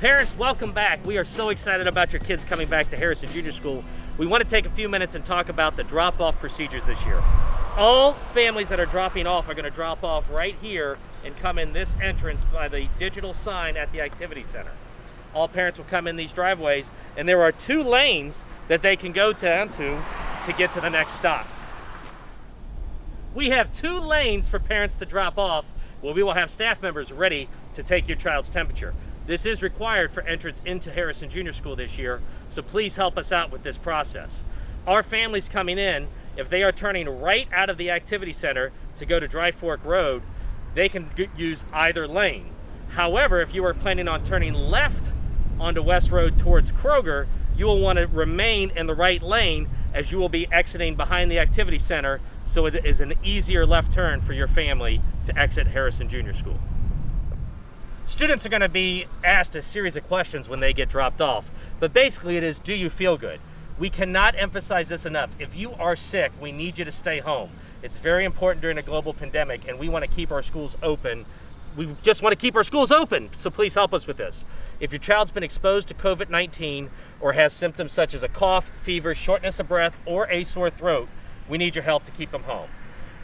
Parents, welcome back. We are so excited about your kids coming back to Harrison Junior School. We want to take a few minutes and talk about the drop-off procedures this year. All families that are dropping off are going to drop off right here and come in this entrance by the digital sign at the activity center. All parents will come in these driveways, and there are 2 lanes that they can go down to get to the next stop. We have 2 lanes for parents to drop off, where we will have staff members ready to take your child's temperature. This is required for entrance into Harrison Junior School this year, so please help us out with this process. Our families coming in, if they are turning right out of the activity center to go to Dry Fork Road, they can use either lane. However, if you are planning on turning left onto West Road towards Kroger, you will want to remain in the right lane as you will be exiting behind the activity center, so it is an easier left turn for your family to exit Harrison Junior School. Students are going to be asked a series of questions when they get dropped off, but basically it is, do you feel good? We cannot emphasize this enough. If you are sick, we need you to stay home. It's very important during a global pandemic, and we want to keep our schools open. We just want to keep our schools open, so please help us with this. If your child's been exposed to COVID-19 or has symptoms such as a cough, fever, shortness of breath, or a sore throat, we need your help to keep them home.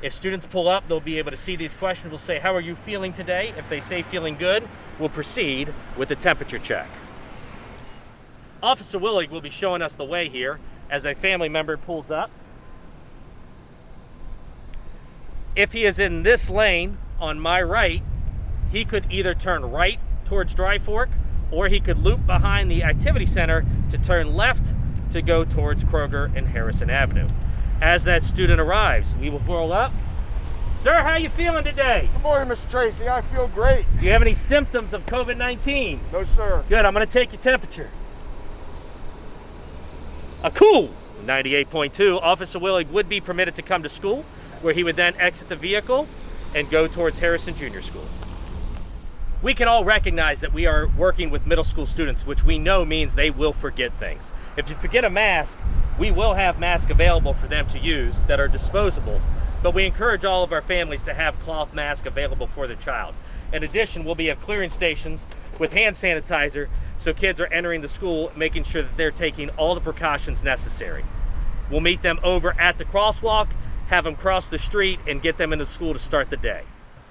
If students pull up, they'll be able to see these questions. We'll say, how are you feeling today? If they say feeling good, we'll proceed with the temperature check. Officer Willig will be showing us the way here as a family member pulls up. If he is in this lane on my right, he could either turn right towards Dry Fork, or he could loop behind the activity center to turn left to go towards Kroger and Harrison Avenue. As that student arrives, we will roll up. Sir, how you feeling today? Good morning, Mr. Tracy. I feel great. Do you have any symptoms of COVID-19? No, sir. Good, I'm gonna take your temperature. A cool 98.2. Officer Willig would be permitted to come to school, where he would then exit the vehicle and go towards Harrison Junior School. We can all recognize that we are working with middle school students, which we know means they will forget things. If you forget a mask, we will have masks available for them to use that are disposable, but we encourage all of our families to have cloth masks available for their child. In addition, we'll be at clearing stations with hand sanitizer, so kids are entering the school making sure that they're taking all the precautions necessary. We'll meet them over at the crosswalk, have them cross the street, and get them into school to start the day.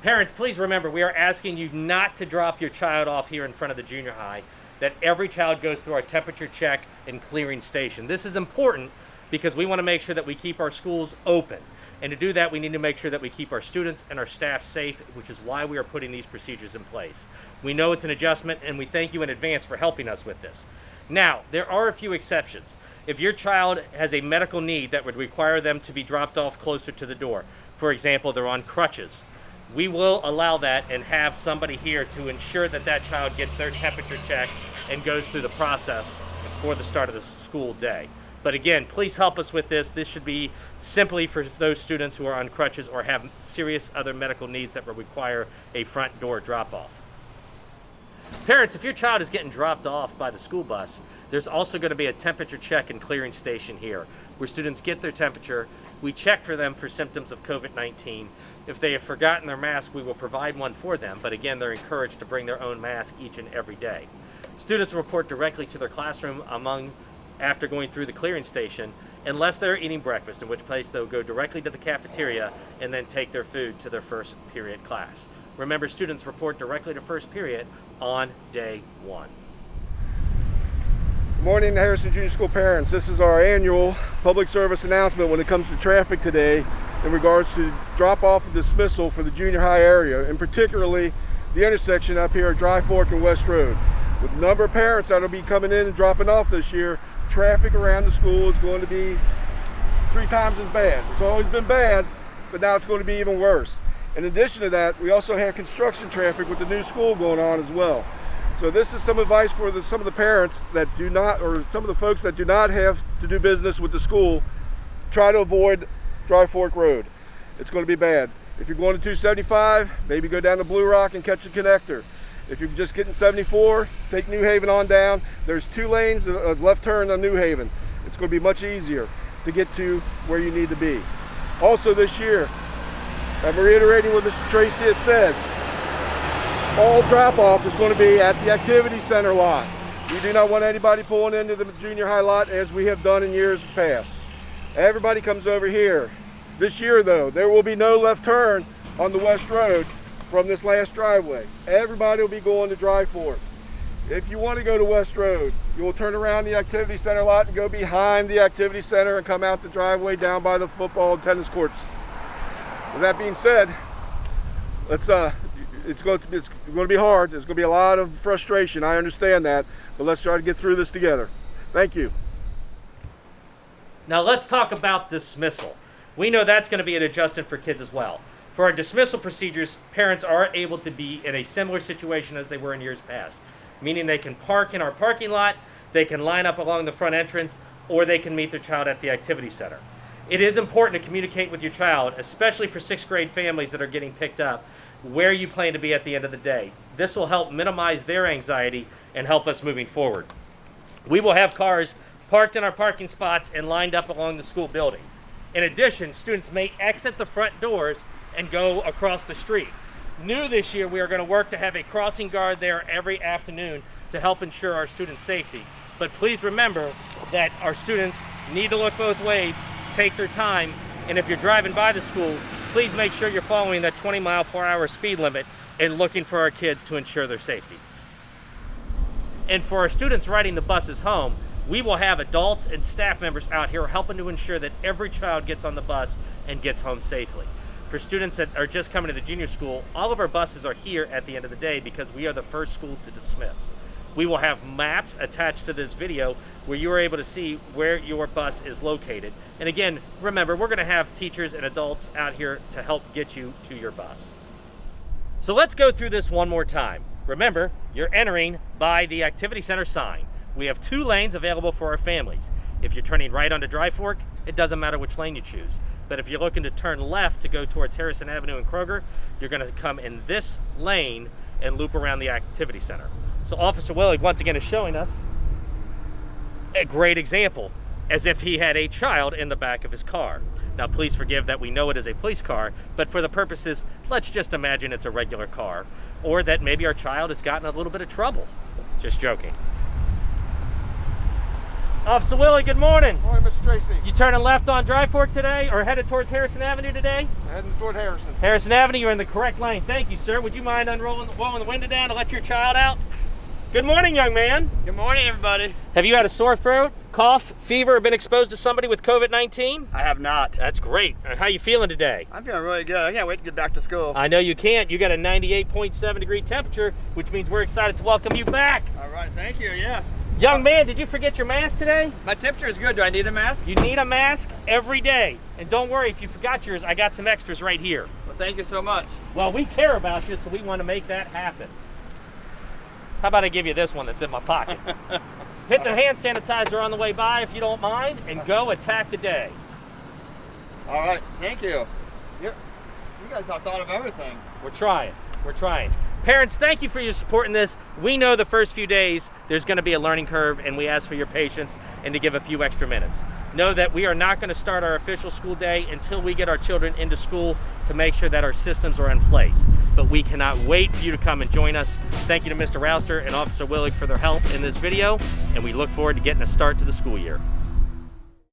Parents, please remember, we are asking you not to drop your child off here in front of the junior high, that every child goes through our temperature check and clearing station. This is important because we want to make sure that we keep our schools open. And to do that, we need to make sure that we keep our students and our staff safe, which is why we are putting these procedures in place. We know it's an adjustment, and we thank you in advance for helping us with this. Now, there are a few exceptions. If your child has a medical need that would require them to be dropped off closer to the door, for example, they're on crutches, we will allow that and have somebody here to ensure that that child gets their temperature check and goes through the process for the start of the school day. But again, please help us with this. This should be simply for those students who are on crutches or have serious other medical needs that will require a front door drop-off. Parents, if your child is getting dropped off by the school bus, there's also going to be a temperature check and clearing station here where students get their temperature. We check for them for symptoms of COVID-19. If they have forgotten their mask, we will provide one for them, but again, they're encouraged to bring their own mask each and every day. Students report directly to their classroom after going through the clearing station, unless they're eating breakfast, in which case they'll go directly to the cafeteria and then take their food to their first period class. Remember, students report directly to first period on day 1. Good morning, Harrison Junior School parents. This is our annual public service announcement when it comes to traffic today in regards to drop-off and dismissal for the junior high area, and particularly the intersection up here at Dry Fork and West Road. With the number of parents that will be coming in and dropping off this year, traffic around the school is going to be 3 times as bad. It's always been bad, but now it's going to be even worse. In addition to that, we also have construction traffic with the new school going on as well. So this is some advice for some of the parents that do not, or some of the folks that do not have to do business with the school. Try to avoid Dry Fork Road. It's going to be bad. If you're going to 275, maybe go down to Blue Rock and catch the connector. If you're just getting 74, take New Haven on down. There's 2 lanes of left turn on New Haven. It's going to be much easier to get to where you need to be. Also this year, I'm reiterating what Mr. Tracy has said. all drop-off is going to be at the activity center lot. We do not want anybody pulling into the junior high lot as we have done in years past. Everybody comes over here. This year though, there will be no left turn on the West Road from this last driveway. Everybody will be going to Drive Fork. If you want to go to West Road, you will turn around the activity center lot and go behind the activity center and come out the driveway down by the football and tennis courts. With that being said, it's going to be hard. There's going to be a lot of frustration. I understand that, but let's try to get through this together. Thank you. Now let's talk about dismissal. We know that's going to be an adjustment for kids as well. For our dismissal procedures, parents are able to be in a similar situation as they were in years past, meaning they can park in our parking lot, they can line up along the front entrance, or they can meet their child at the activity center. It is important to communicate with your child, especially for 6th grade families that are getting picked up, where you plan to be at the end of the day. This will help minimize their anxiety and help us moving forward. We will have cars parked in our parking spots and lined up along the school building. In addition, students may exit the front doors and go across the street. New this year, we are going to work to have a crossing guard there every afternoon to help ensure our students' safety. But please remember that our students need to look both ways, take their time, and if you're driving by the school, please make sure you're following that 20-mile-per-hour speed limit and looking for our kids to ensure their safety. And for our students riding the buses home, we will have adults and staff members out here helping to ensure that every child gets on the bus and gets home safely. For students that are just coming to the junior school, all of our buses are here at the end of the day because we are the first school to dismiss. We will have maps attached to this video where you are able to see where your bus is located. And again, remember, we're going to have teachers and adults out here to help get you to your bus. So let's go through this one more time. Remember, you're entering by the activity center sign. We have 2 lanes available for our families. If you're turning right onto Drive Fork, it doesn't matter which lane you choose. But if you're looking to turn left to go towards Harrison Avenue and Kroger, you're going to come in this lane and loop around the activity center. So Officer Willig once again is showing us a great example, as if he had a child in the back of his car. Now please forgive that we know it is a police car, but for the purposes, let's just imagine it's a regular car, or that maybe our child has gotten a little bit of trouble. Just joking. Officer Willig, good morning. Good morning, Mr. Tracy. You turning left on Drive Fork today, or headed towards Harrison Avenue today? Heading toward Harrison. Harrison Avenue, you're in the correct lane. Thank you, sir. Would you mind rolling the window down to let your child out? Good morning, young man. Good morning, everybody. Have you had a sore throat, cough, fever, or been exposed to somebody with COVID-19? I have not. That's great. How you feeling today? I'm feeling really good. I can't wait to get back to school. I know you can't. You got a 98.7 degree temperature, which means we're excited to welcome you back. All right, thank you, yeah. Young man, did you forget your mask today? My temperature is good. Do I need a mask? You need a mask every day. And don't worry, if you forgot yours, I got some extras right here. Well, thank you so much. Well, we care about you, so we want to make that happen. How about I give you this one that's in my pocket? Hit the hand sanitizer on the way by if you don't mind, and go attack the day. All right, thank you. You guys have thought of everything. We're trying. We're trying. Parents, thank you for your support in this. We know the first few days there's going to be a learning curve, and we ask for your patience and to give a few extra minutes. Know that we are not going to start our official school day until we get our children into school to make sure that our systems are in place. But we cannot wait for you to come and join us. Thank you to Mr. Rouster and Officer Willig for their help in this video, and we look forward to getting a start to the school year.